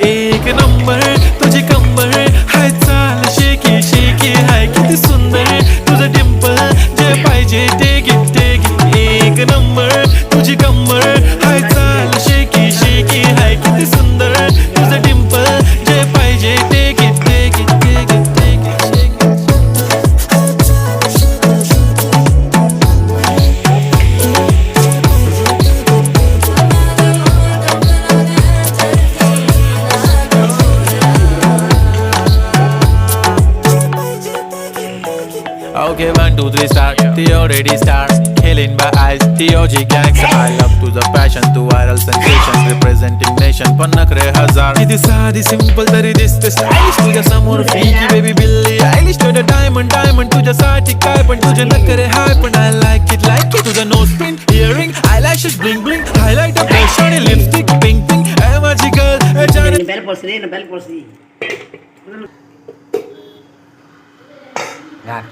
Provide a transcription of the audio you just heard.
एक नंबर तुझी कंबर हाय चाल शेकी शेकी हाय किती सुंदर तुझं डिंपल जे पाहिजे ते घे एक नंबर तुझी कंबर हाय चाल शेकी शेकी हाय किती सुंदर तुझं डिंपल जे पाहिजे ते घे Okay, 1, 2, 3 start. The already starts. Killing by eyes. The OG gangster. I love to the passion, to viral sensations, representing nation. पण नखरे हजार. किती साधी simple तरी दिसते stylish. तुझ्या समोर freaky baby Billie Eilish. तुझं diamond तुझ्यासाठी काय पण तुझे नखरे हाय पण I like it. तुझं nose pin, earring, eyelashes bling bling, highlighter, blush आणि lipstick pink pink. Hey माझी girl, hey जाने. Bel por si. यार